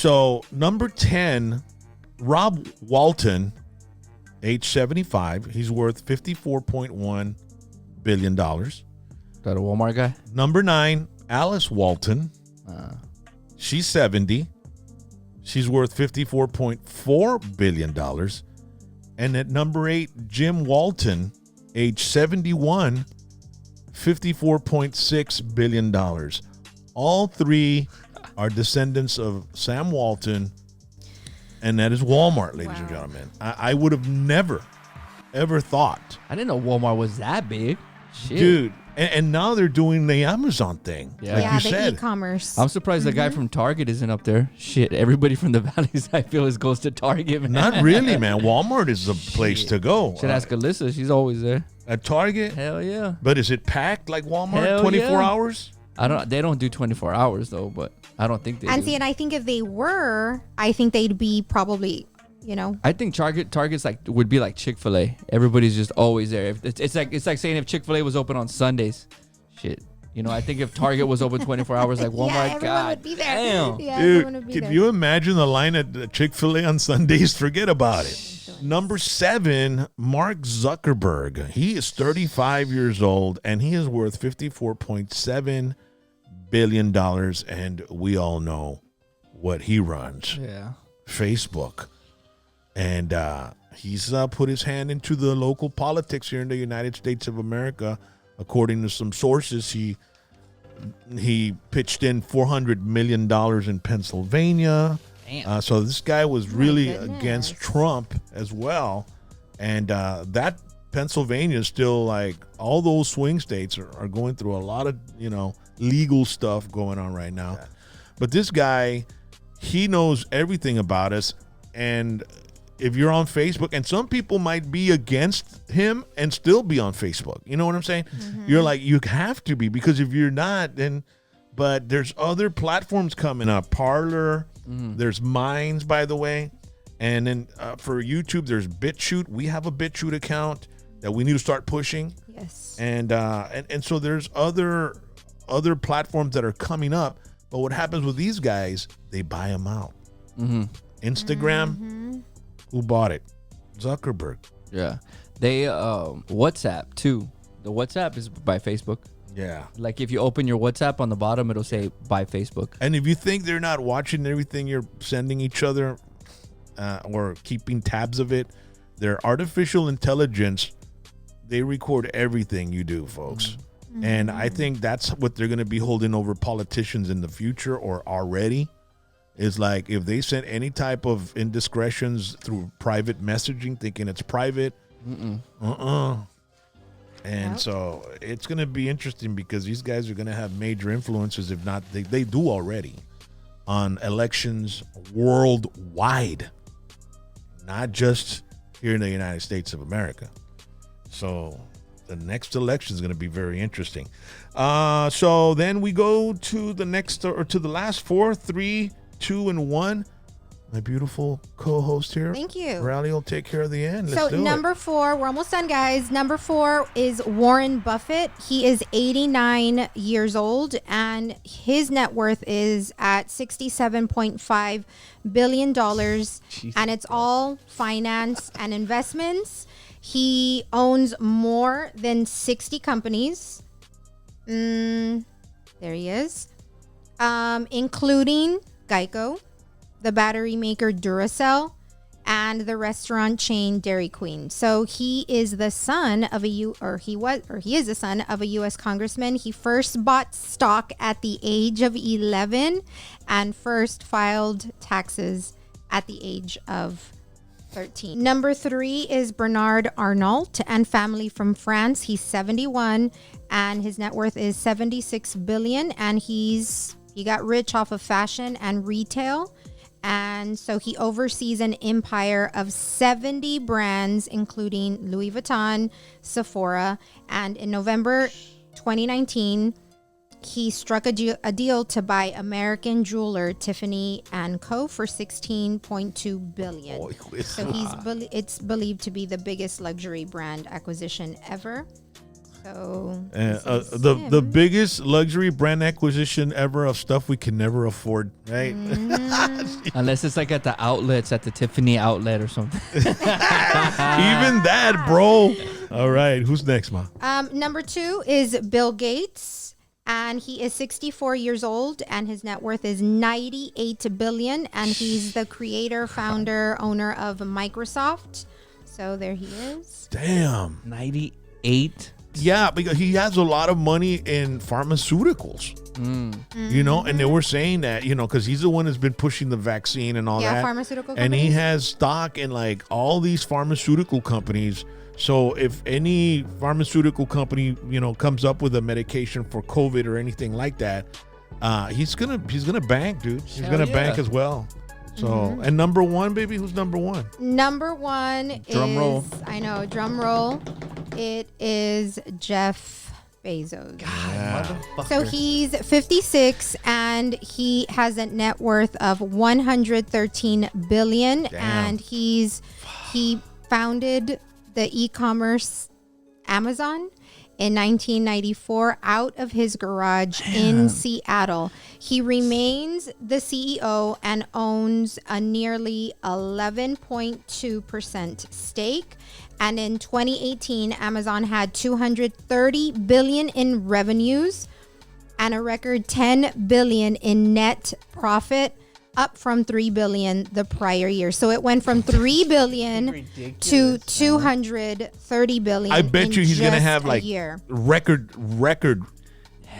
So number 10, Rob Walton, age 75. He's worth $54.1 billion. That a Walmart guy? Number 9, Alice Walton. She's 70. She's worth $54.4 billion. And at number 8, Jim Walton, age 71, $54.6 billion. All three are descendants of Sam Walton, and that is Walmart, ladies and gentlemen. I would have never, ever thought. I didn't know Walmart was that big. Shit. Dude, and now they're doing the Amazon thing. Yeah. Like you the said. e-commerce. I'm surprised the guy from Target isn't up there. Shit, everybody from the valleys, I feel, goes to Target, man. Not really, man. Walmart is the place to go. Should ask Alyssa. She's always there. At Target? Hell yeah. But is it packed like Walmart? Hell 24 yeah. hours? They don't do 24 hours though, but I don't think they And do. see, and I think if they were, I think they'd be probably, I think Target's would be like Chick-fil-A. Everybody's just always there. It's like saying if Chick-fil-A was open on Sundays. Shit. I think if Target was open 24 hours like Walmart, everyone God would be there. damn. Yeah, everyone would Dude, be can there. you imagine the line at Chick-fil-A on Sundays? Forget about it. Number 7, Mark Zuckerberg. He is 35 years old, and he is worth $54.7 billion, and we all know what he runs. Yeah. Facebook. And he's put his hand into the local politics here in the United States of America. According to some sources, he pitched in $400 million in Pennsylvania. Damn. So this guy was really goodness. against Trump as well. And that Pennsylvania is still like all those swing states are going through a lot of, legal stuff going on right now. Yeah. But this guy, he knows everything about us. And if you're on Facebook, and some people might be against him and still be on Facebook. You know what I'm saying? Mm-hmm. You're like, you have to be, because if you're not, then, but there's other platforms coming up. Parler, there's Minds, by the way. And then for YouTube, there's BitChute. We have a BitChute account that we need to start pushing. Yes. And so there's other platforms that are coming up. But what happens with these guys, they buy them out. Mm-hmm. Instagram, who bought it? Zuckerberg. Yeah. They WhatsApp too. The WhatsApp is by Facebook. Yeah. Like if you open your WhatsApp on the bottom, it'll say by Facebook. And if you think they're not watching everything you're sending each other or keeping tabs of it, their artificial intelligence, they record everything you do, folks. Mm-hmm. And I think that's what they're going to be holding over politicians in the future, or already. Is like if they send any type of indiscretions through private messaging, thinking it's private. And so it's going to be interesting, because these guys are going to have major influences, if not, they do already, on elections worldwide, not just here in the United States of America. So the next election is going to be very interesting. So then we go to the next, or to the last 4, 3, 2, and 1. My beautiful co-host here. Thank you. Rally will take care of the end. So number 4, we're almost done, guys. Number 4 is Warren Buffett. He is 89 years old, and his net worth is at $67.5 billion. And it's all finance and investments. He owns more than 60 companies. There he is. Including Geico, the battery maker Duracell, and the restaurant chain Dairy Queen. So he is the son of he is the son of a U.S. congressman. He first bought stock at the age of 11 and first filed taxes at the age of 13. Number 3 is Bernard Arnault and family from France. He's 71 and his net worth is $76 billion, and he got rich off of fashion and retail. And so he oversees an empire of 70 brands, including Louis Vuitton, Sephora. And in November 2019, he struck a deal to buy American jeweler Tiffany & Co. for $16.2 billion. So it's believed to be the biggest luxury brand acquisition ever. So the biggest luxury brand acquisition ever of stuff we can never afford, right? Unless it's like at the outlets, at the Tiffany outlet or something. Even that, bro. All right, who's next, Ma? Number 2 is Bill Gates, and he is 64 years old, and his net worth is 98 billion, and he's the creator, founder, owner of Microsoft. So there he is. Damn. 98. Yeah, because he has a lot of money in pharmaceuticals. You know, and they were saying that, you know, because he's the one that's been pushing the vaccine and all that. Yeah, pharmaceutical And he companies. has stock in like all these pharmaceutical companies. So if any pharmaceutical company, you know, comes up with a medication for COVID or anything like that, he's gonna bank, dude. He's Hell gonna yeah. bank as well. So and number 1, baby, who's number 1? Number 1 Drum is, roll. I know, drum roll. It is Jeff Bezos. So he's 56 and he has a net worth of 113 billion. Damn. And he founded the e-commerce Amazon in 1994 out of his garage in Seattle. He remains the CEO and owns a nearly 11.2% stake. And in 2018, Amazon had 230 billion in revenues and a record 10 billion in net profit, up from 3 billion the prior year. So it went from 3 billion to 230 billion. I bet you he's gonna just have a like year. record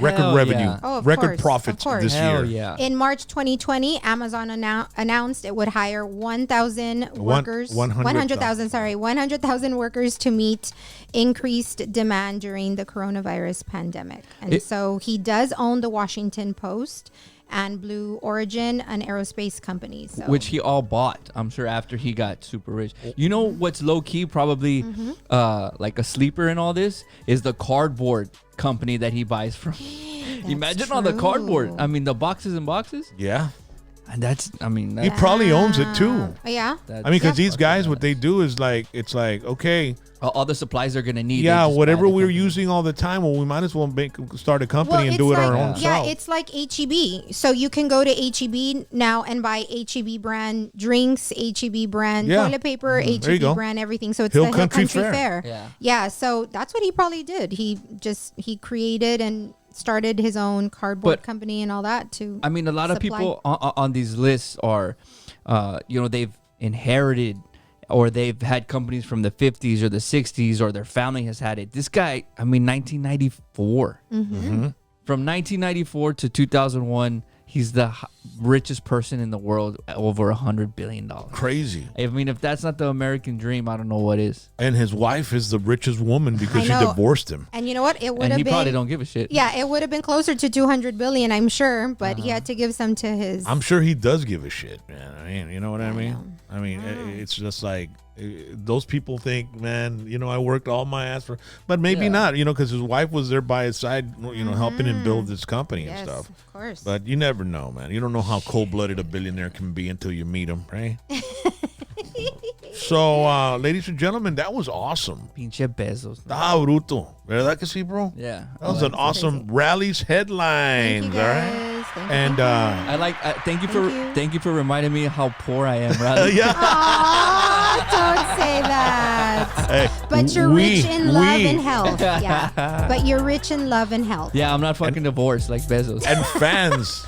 Hell revenue, yeah. Oh, of record course, profits of course. this Hell year. yeah. In March 2020, Amazon announced it would hire 1,000 workers, 100,000 workers to meet increased demand during the coronavirus pandemic. And so he does own the Washington Post and Blue Origin, an aerospace company. So. Which he all bought, I'm sure, after he got super rich. You know what's low key, probably like a sleeper in all this, is the cardboard company that he buys from. Imagine all the true. cardboard. I mean, the boxes and boxes. Yeah. And that's, I mean, He that's, probably owns it too. Yeah. that's I mean, because fucking these guys, nuts. what they do is like, it's like, okay, all the supplies they're gonna need. they yeah, just buy whatever the we're company. using all the time, well, we might as well start a company and it's do it like, our own yeah, self. it's like HEB. So you can go to HEB now and buy HEB brand drinks, HEB brand Yeah. toilet paper, There you HEB go. brand everything. So it's Hill the Country Hill Country Fair. Fair. Yeah. So that's what he probably did. He created and started his own cardboard But- company and all that too. I mean, a lot of supply. people on these lists are, they've inherited or they've had companies from the 50s or the 60s or their family has had it. This guy, I mean, 1994. From 1994 to 2001, he's the richest person in the world, over $100 billion. Crazy. I mean, if that's not the American dream, I don't know what is. And his wife is the richest woman because I she know. divorced him. And you know what? It would And have he been probably don't give a shit. Yeah, it would have been closer to 200 billion, I'm sure, but he had to give some to his I'm sure he does give a shit, man. I mean, you know what I mean? know. I mean, it's just like those people think, man, you know, I worked all my ass for, but maybe Yeah. not, you know, because his wife was there by his side, you know, helping him build this company Yes, and stuff. of course. But you never know, man. You don't know how cold-blooded a billionaire can be until you meet him, right? So, ladies and gentlemen, that was awesome. Pinche Bezos. Bruto. ¿Verdad que sí, bro? Yeah. That was an awesome rallies headlines, Thank you all right? guys. Thank you, And, thank you. I like. Thank you Thank you. for reminding me how poor I am. Rather. yeah. Aw, don't say that. Hey, But you're rich in love and health. Yeah. Yeah. But you're rich in love and health. Yeah, I'm not fucking divorced like Bezos. and fans.